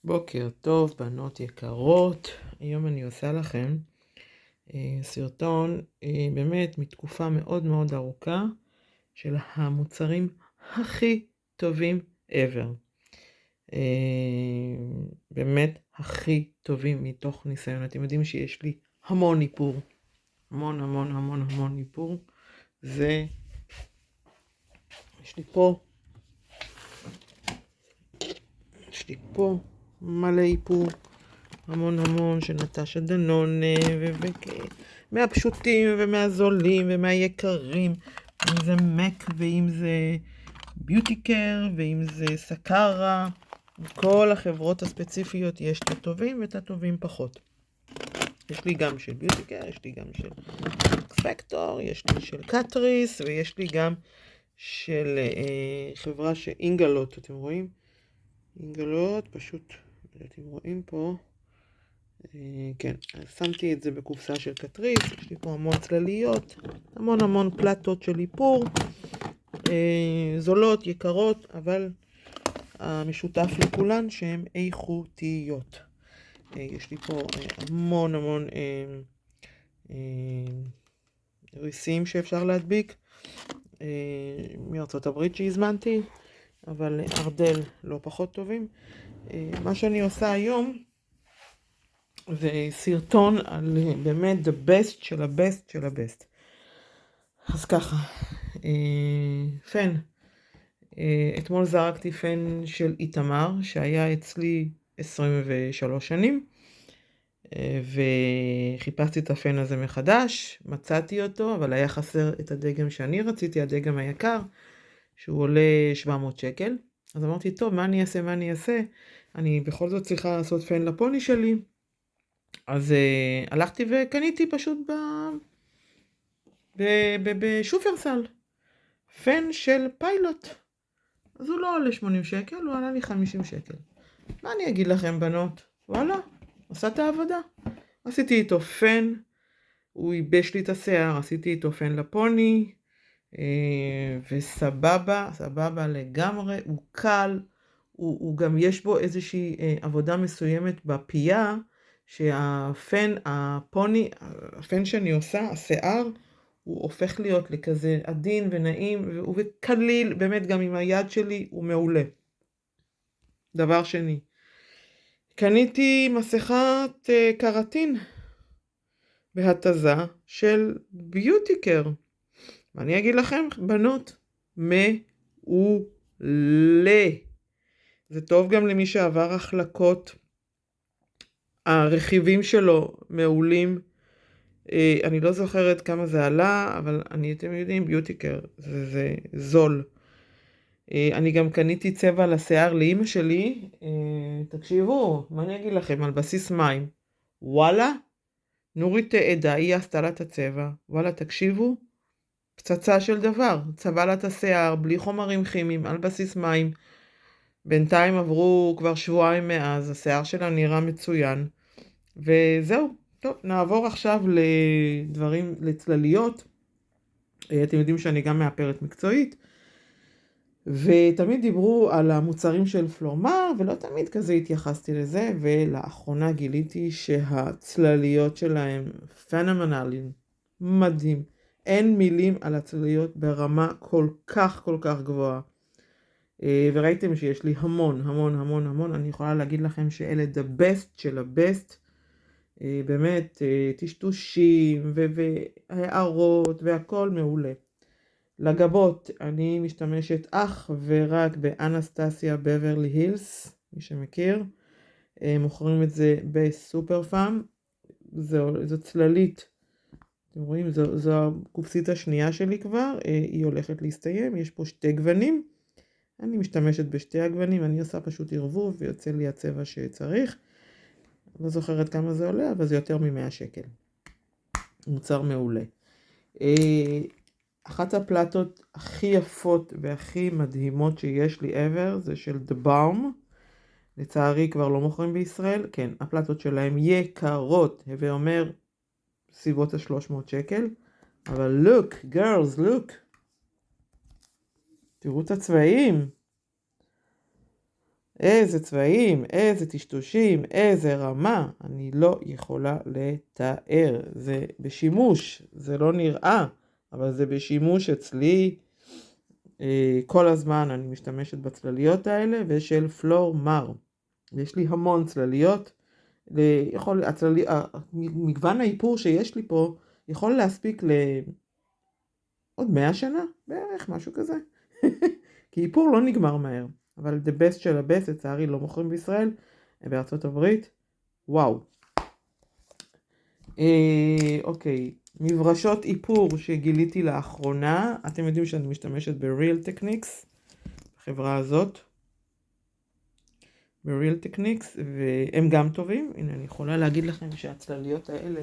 בוקר טוב, בנות יקרות. היום אני עושה לכם סרטון באמת מתקופה מאוד מאוד ארוכה של המוצרים הכי טובים ever. באמת הכי טובים מתוך ניסיון. אתם יודעים שיש לי המון איפור. המון איפור. יש לי פה מלא איפור. המון של נטשה דנונה, מהפשוטים ומהזולים ומהיקרים, אם זה מק ואם זה ביוטיקר ואם זה סקרה. כל החברות הספציפיות יש את הטובים ואת הטובים פחות. יש לי גם של ביוטיקר, יש לי גם של פקטור, יש לי של קטריס, ויש לי גם של חברה שאינגלות. אתם רואים? אינגלות, פשוט, אתם רואים פה. כן, שמתי את זה בקופסה של קטריס. יש לי פה המון צלליות, המון פלטות של איפור, זולות, יקרות, אבל המשותף לכולן שהן איכותיות. יש לי פה המון ריסים שאפשר להדביק מארצות הברית שהזמנתי, אבל ארדל לא פחות טובים. מה שאני עושה היום זה סרטון על באמת the best של הבסט של הבסט. אז ככה, פן. אתמול זרקתי פן של איתמר שהיה אצלי 23 שנים, וחיפשתי את הפן הזה מחדש, מצאתי אותו, אבל היה חסר את הדגם שאני רציתי, הדגם היקר, שהוא עולה 700 שקל. אז אמרתי, טוב, מה אני אעשה? אני בכל זאת צריכה לעשות פן לפוני שלי. אז הלכתי וקניתי פשוט בשופרסל פן של פיילוט. אז הוא לא עולה 80 שקל, הוא עלה לי 50 שקל. מה אני אגיד לכם, בנות? וואלה, עשה את העבודה. עשיתי איתו פן, הוא ייבש לי את השיער, עשיתי איתו פן לפוני, וסבבה לגמרי. הוא קל, הוא גם יש בו איזושהי עבודה מסוימת בפייה, שהפן, הפן שאני עושה, השיער, הוא הופך להיות לכזה עדין ונעים וקליל, באמת גם עם היד שלי הוא מעולה. דבר שני, קניתי מסכת קרטין בהתזה של ביוטיקר. ואני אגיד לכם, בנות, מעולה. זה טוב גם למי שעבר החלקות. הרכיבים שלו מעולים. אני לא זוכרת כמה זה עלה, אבל אתם יודעים, ביוטיקר זה זול. אני גם קניתי צבע לשיער לאמא שלי. תקשיבו, מה אני אגיד לכם, על בסיס מים. וואלה, נורית עדה, היא עשתה לה את הצבע. וואלה, תקשיבו, פצצה של דבר. צבע לה את השיער, בלי חומרים כימיים, על בסיס מים. בינתיים עברו כבר שבועיים מאז, השיער שלה נראה מצוין. וזהו, טוב, נעבור עכשיו לצלליות. אתם יודעים שאני גם מאפרת מקצועית. ותמיד דיברו על המוצרים של פלומר, ולא תמיד כזה התייחסתי לזה, ולאחרונה גיליתי שהצלליות שלהם פנומנליים, מדהים. אין מילים על הצלליות ברמה כל כך גבוהה. וראיתם שיש לי המון, אני יכולה להגיד לכם שאלה the best של הבסט, באמת טשטושים והערות והכל מעולה. לגבות אני משתמשת אך ורק באנסטסיה בברלי הילס, מי שמכיר. מוכרים את זה בסופר פארם. זו צללית, אתם רואים, זו הקופסית השנייה שלי כבר, היא הולכת להסתיים. יש פה שתי גוונים, אני משתמשת בשתי הגוונים, אני עושה פשוט ערבוב ויוצא לי הצבע שצריך. לא זוכרת כמה זה עולה, אבל זה יותר מ-100 שקל. מוצר מעולה. אחת הפלטות הכי יפות והכי מדהימות שיש לי ever, זה של The Balm. לצערי כבר לא מוכרים בישראל. כן, הפלטות שלהם יקרות, הווה אומר סביבות ה-300 שקל. אבל look, girls, look. תראו את הצבעים. איזה צבעים, איזה טשטושים, איזה רמה, אני לא יכולה לתאר. זה בשימוש, זה לא נראה, אבל זה בשימוש אצלי. כל הזמן אני משתמשת בצלליות האלה, ושל פלורמר. יש לי המון צלליות. מגוון האיפור שיש לי פה יכול להספיק לעוד 100 שנה, בערך, משהו כזה. כי איפור לא נגמר מהר. אבל the best של הבסט, לצערי, לא מוכרים בישראל, בארצות הברית. וואו. אוקיי. מברשות איפור שגיליתי לאחרונה. אתם יודעים שאני משתמשת ב-Real Techniques, בחברה הזאת. ב-Real Techniques, והם גם טובים. הנה, אני יכולה להגיד לכם שהצלליות האלה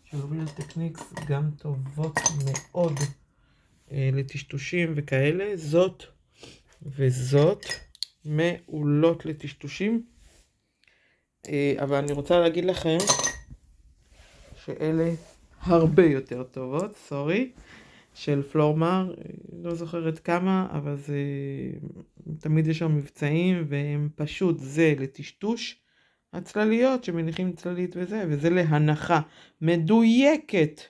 של Real Techniques גם טובות מאוד לטשטושים וכאלה. זאת וזאת מעולות לטשטושים. אבל אני רוצה להגיד לכם שאלה הרבה יותר טובות, סורי, של פלורמר, לא זוכרת כמה, אבל זה תמיד יש שם מבצעים, והם פשוט זה לטשטוש הצלליות שמניחים צללית וזה להנחה מדויקת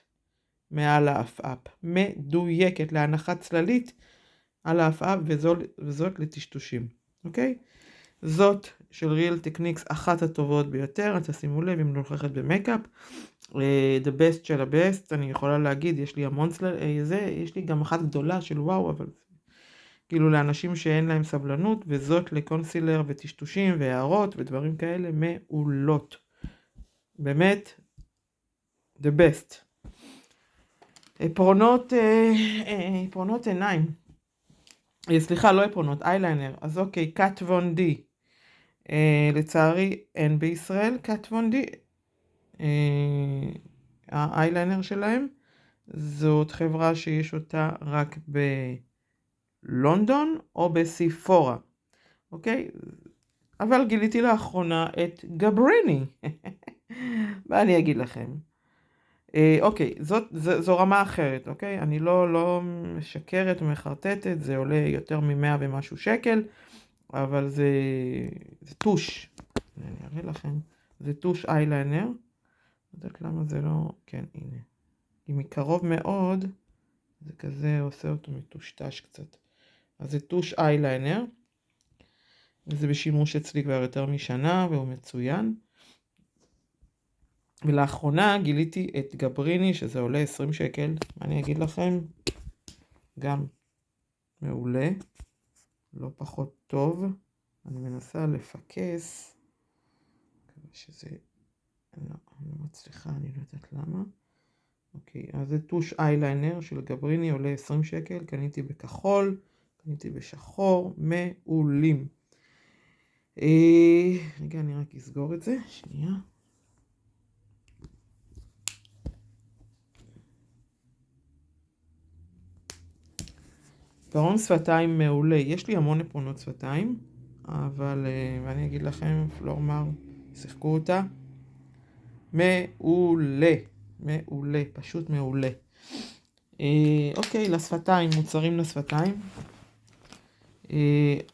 מעל האפאפ, מדויקת להנחת צללית על האפאפ, וזאת לטשטושים, אוקיי? זאת של Real Techniques, אחת הטובות ביותר. תשימו לב אם נוכחת במקאפ. The best של הבסט, אני יכולה להגיד, יש לי המון יש לי גם אחת גדולה של וואו, אבל כאילו לאנשים שאין להם סבלנות, וזאת לקונסילר וטשטושים והערות ודברים כאלה מעולות. באמת, the best. עפרונות עיניים. סליחה, לא עפרונות, אייליינר. אז אוקיי, קאט וון די. לצערי אין בישראל קאט וון די. האייליינר שלהם. זאת חברה שיש אותה רק בלונדון או בסיפורה. אוקיי? אבל גיליתי לאחרונה את גבריני. מה אני אגיד לכם? אוקיי, זו רמה אחרת, אוקיי? אני לא משקרת ומחרטטת, זה עולה יותר מ100 ומשהו שקל, אבל זה טוש. אני אראה לכם. זה טוש אייליינר. לא יודעת למה זה לא... כן, הנה. כי מקרוב מאוד, זה כזה עושה אותו מטושטש קצת. אז זה טוש אייליינר. וזה בשימוש אצלי כבר יותר משנה, והוא מצוין. ולאחרונה גיליתי את גבריני, שזה עולה 20 שקל. מה אני אגיד לכם? גם מעולה. לא פחות טוב. אני מנסה לפקס. שזה... אני לא מצליחה, אני לא יודעת למה. אוקיי, אז זה טוש אייליינר של גבריני, עולה 20 שקל. קניתי בכחול, קניתי בשחור. מעולים. רגע, אני רק אסגור את זה. שנייה. עפרון שפתיים מעולה. יש לי המון עפרונות שפתיים, אבל אני אגיד לכם, פלורמר, שיחקו אותה. מעולה. מעולה. פשוט מעולה. אוקיי, לשפתיים, מוצרים לשפתיים.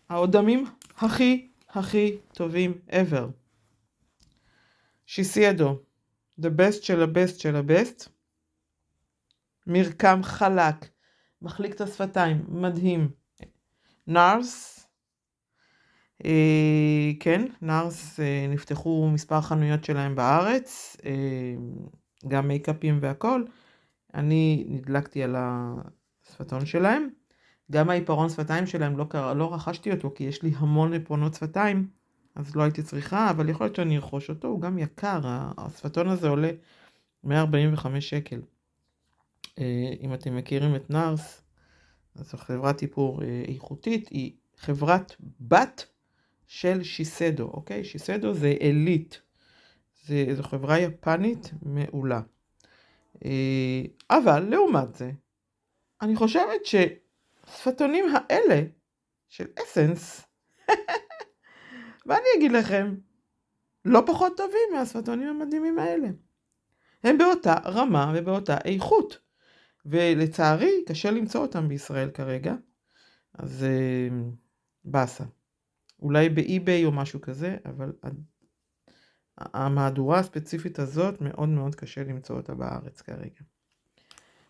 האודמים הכי טובים ever. שיסיידו. The best של הבסט של הבסט. מרקם חלק. מחליק את השפתיים, מדהים. נארס, כן, נארס נפתחו מספר חנויות שלהם בארץ, גם מייקאפים והכל. אני נדלקתי על השפתון שלהם. גם העיפרון שפתיים שלהם לא רכשתי אותו, כי יש לי המון עפרונות שפתיים, אז לא הייתי צריכה, אבל יכול להיות שאני ארכוש אותו, הוא גם יקר. השפתון הזה עולה 145 שקל. אם אתם מכירים את נארס, אז זו חברת איפור איכותית, היא חברת בת של שיסדו, אוקיי? שיסדו זה אליט, זו חברה יפנית מעולה. אבל לעומת זה, אני חושבת ששפתונים האלה של אסנס, ואני אגיד לכם, לא פחות טובים מהשפתונים המדהימים האלה. הם באותה רמה ובאותה איכות. ולצערי, קשה למצוא אותם בישראל כרגע. אז בסה. אולי באי-ביי או משהו כזה, אבל המהדורה הספציפית הזאת מאוד מאוד קשה למצוא אותה בארץ כרגע.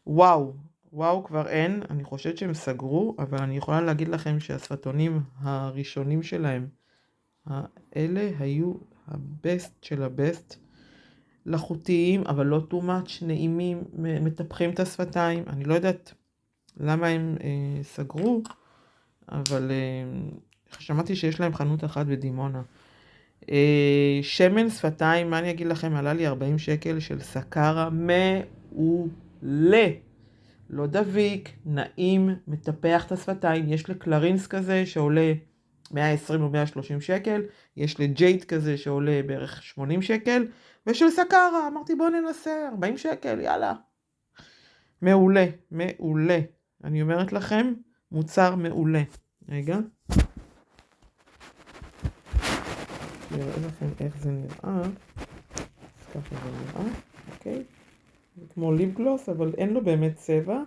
וואו כבר אין, אני חושבת שהם סגרו, אבל אני יכולה להגיד לכם שהספטונים הראשונים שלהם, האלה היו הבסט של הבסט, לחוטיים, אבל לא too much, נעימים, מטפחים את השפתיים. אני לא יודעת למה הם סגרו, אבל שמעתי שיש להם חנות אחת בדימונה. שמן שפתיים, מה אני אגיד לכם, עלה לי 40 שקל של סקרה, מעולה. לא דביק, נעים, מטפח את השפתיים. יש לקלרינס כזה שעולה 120 או 130 שקל, יש לג'ייט כזה שעולה בערך 80 שקל, ושל סקרה, אמרתי בוא ננסה, 40 שקל, יאללה. מעולה, מעולה. אני אומרת לכם, מוצר מעולה. רגע. נראה לכם איך זה נראה. אז ככה זה נראה, אוקיי. זה כמו ליפ גלוס, אבל אין לו באמת צבע.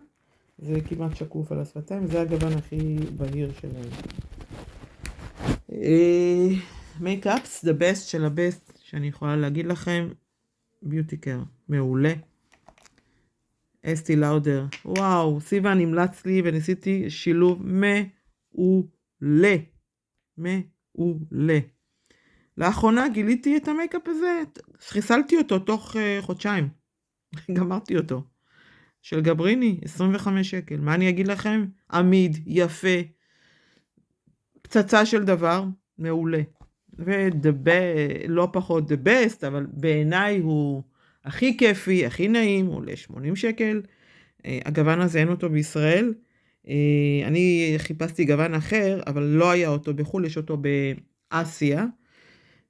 זה כמעט שקוף על השפתיים, זה הגוון הכי בהיר שלהם. מייקאפס, the best של הבסט, שאני יכולה להגיד לכם, ביוטי קר, מעולה. אסטי לאודר, וואו, סיוון המלץ לי וניסיתי שילוב מעולה, מעולה. לאחרונה גיליתי את המייקאפ הזה, חיסלתי אותו תוך חודשיים, גמרתי אותו, של גבריני, 25 שקל, מה אני אגיד לכם? עמיד, יפה, פצצה של דבר, מעולה. לא פחות the best, אבל בעיניי הוא הכי כיפי, הכי נעים, הוא עולה 80 שקל. הגוון הזה אין אותו בישראל. אני חיפשתי גוון אחר, אבל לא היה אותו בחול, יש אותו באסיה.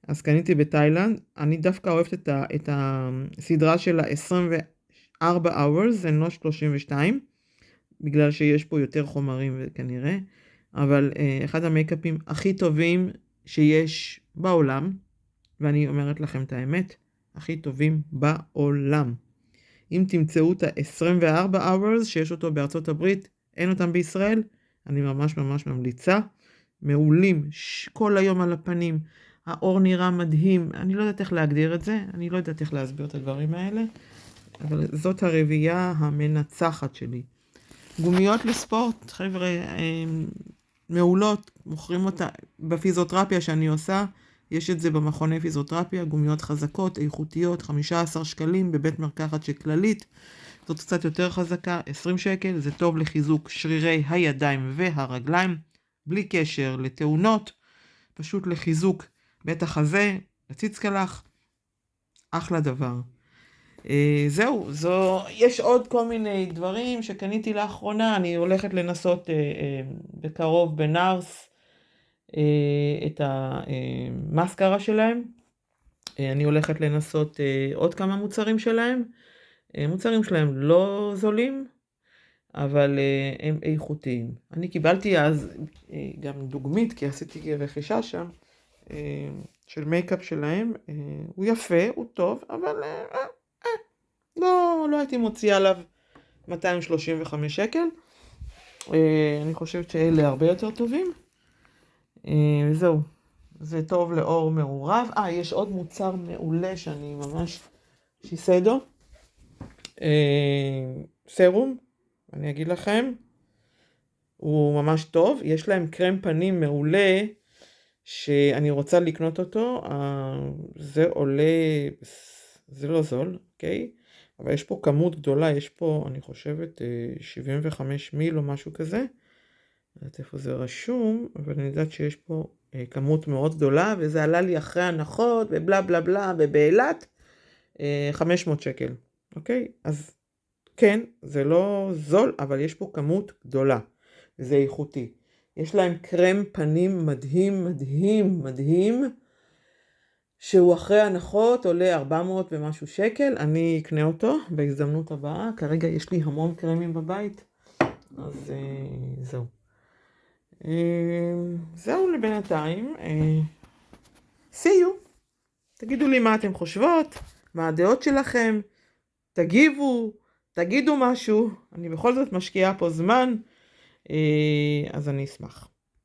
אז קניתי בתאילנד. אני דווקא אוהבת את הסדרה של ה-24 hours, זה לא 32, בגלל שיש פה יותר חומרים כנראה. אבל אחד המייקאפים הכי טובים שיש בעולם, ואני אומרת לכם את האמת, הכי טובים בעולם. אם תמצאו את ה-24 hours שיש אותו בארצות הברית, אין אותם בישראל, אני ממש ממש ממליצה. מעולים, כל היום על הפנים, האור נראה מדהים, אני לא יודעת איך להגדיר את זה, אני לא יודעת איך להסביר את הדברים האלה, אבל זאת הרביעייה המנצחת שלי. גומיות לספורט, חבר'ה, מעולות, מוכרים אותה בפיזיותרפיה שאני עושה, יש את זה במכוני פיזיותרפיה, גומיות חזקות, איכותיות, 15 שקלים בבית מרקחת של כללית, זאת קצת יותר חזקה, 20 שקל, זה טוב לחיזוק שרירי הידיים והרגליים, בלי קשר לתאונות, פשוט לחיזוק בית החזה, לציץ קלח, אחלה דבר. זהו, יש עוד כל מיני דברים שקניתי לאחרונה, אני הולכת לנסות בקרוב בנארס את המסקרה שלהם, אני הולכת לנסות עוד כמה מוצרים שלהם, מוצרים שלהם לא זולים, אבל הם איכותיים. אני קיבלתי אז גם דוגמית, כי עשיתי רכישה שם, של מייקאפ שלהם, הוא יפה, הוא טוב, אבל לא הייתי מוציאה עליו 235 שקל. אני חושבת שאלה הרבה יותר טובים. זהו, זה טוב לאור מעורב. יש עוד מוצר מעולה שאני ממש שיסדו. סרום, אני אגיד לכם. הוא ממש טוב. יש להם קרם פנים מעולה שאני רוצה לקנות אותו. זה עולה, זה לא זול, אוקיי? אבל יש פה כמות גדולה, יש פה, אני חושבת, 75 מיל או משהו כזה. אני יודעת איפה זה רשום, אבל אני יודעת שיש פה כמות מאוד גדולה, וזה עלה לי אחרי הנחות, ובלה בלה בלה, ובאילת, 500 שקל, אוקיי? אז כן, זה לא זול, אבל יש פה כמות גדולה, וזה איכותי. יש להם קרם פנים מדהים, מדהים, מדהים, שהוא אחרי הנחות עולה 400 ומשהו שקל, אני אקנה אותו בהזדמנות הבאה, כרגע יש לי המון קרמים בבית, אז זהו. זהו לבינתיים, see you, תגידו לי מה אתם חושבות, מה הדעות שלכם, תגיבו, תגידו משהו, אני בכל זאת משקיעה פה זמן, אז אני אשמח.